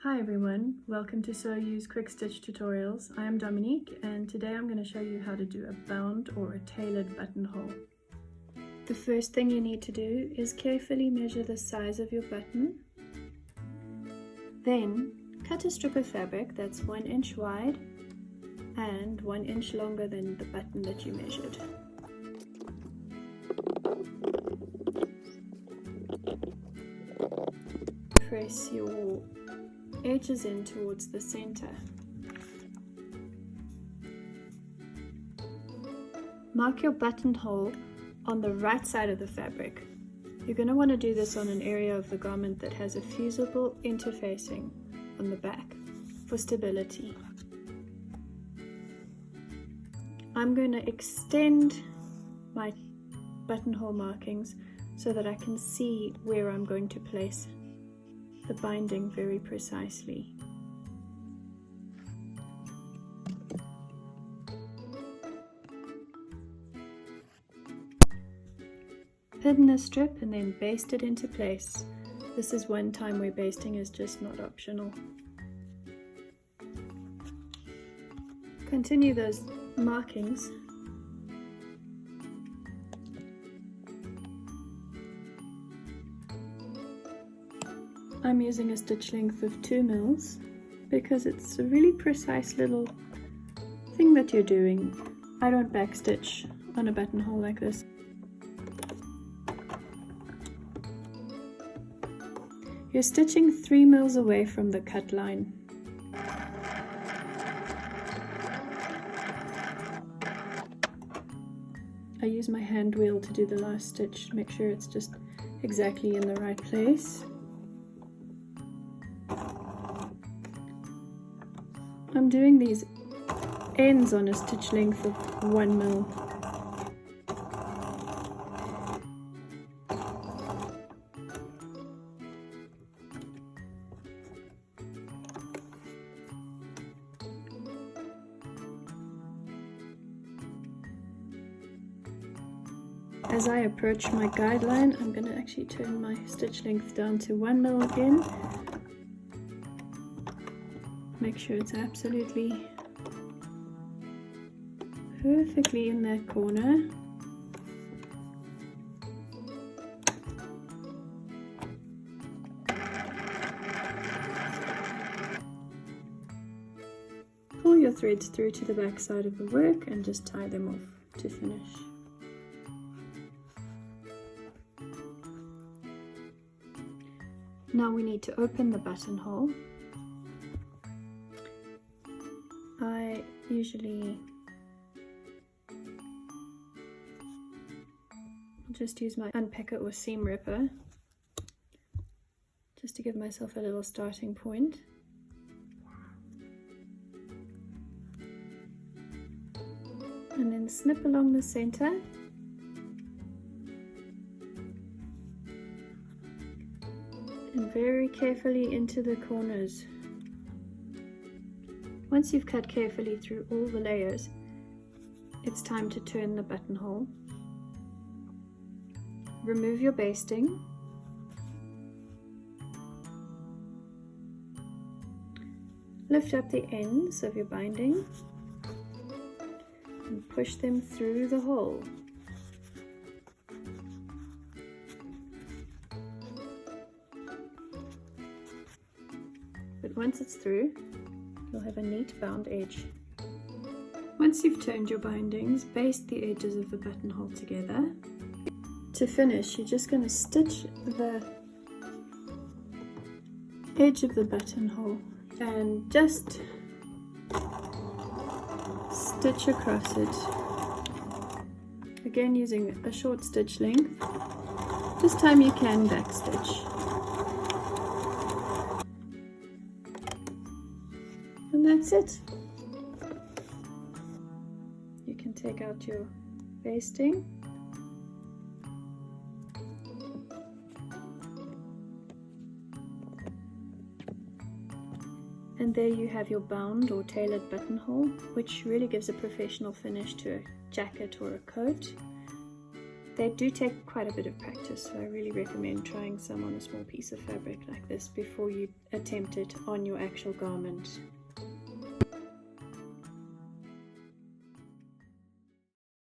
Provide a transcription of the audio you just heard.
Hi everyone, welcome to Sew Use Quick Stitch Tutorials. I am Dominique and today I'm going to show you how to do a bound or a tailored buttonhole. The first thing you need to do is carefully measure the size of your button. Then cut a strip of fabric that's 1 inch wide and 1 inch longer than the button that you measured. Press your edges in towards the center. Mark your buttonhole on the right side of the fabric. You're going to want to do this on an area of the garment that has a fusible interfacing on the back for stability. I'm going to extend my buttonhole markings so that I can see where I'm going to place the binding very precisely. Pin a strip and then baste it into place. This is one time where basting is just not optional. Continue those markings . I'm using a stitch length of 2 mils because it's a really precise little thing that you're doing. I don't backstitch on a buttonhole like this. You're stitching 3 mils away from the cut line. I use my hand wheel to do the last stitch to make sure it's just exactly in the right place. I'm doing these ends on a stitch length of 1 mil. As I approach my guideline, I'm going to actually turn my stitch length down to 1 mil again. Make sure it's absolutely perfectly in that corner. Pull your threads through to the back side of the work and just tie them off to finish. Now we need to open the buttonhole. I usually just use my unpicker or seam ripper just to give myself a little starting point. And then snip along the center. And very carefully into the corners. Once you've cut carefully through all the layers, it's time to turn the buttonhole. Remove your basting. Lift up the ends of your binding and push them through the hole. But once it's through, you'll have a neat bound edge. Once you've turned your bindings, baste the edges of the buttonhole together. To finish, you're just going to stitch the edge of the buttonhole and just stitch across it. Again, using a short stitch length. This time you can backstitch. And that's it. You can take out your basting. And there you have your bound or tailored buttonhole, which really gives a professional finish to a jacket or a coat. They do take quite a bit of practice, so I really recommend trying some on a small piece of fabric like this before you attempt it on your actual garment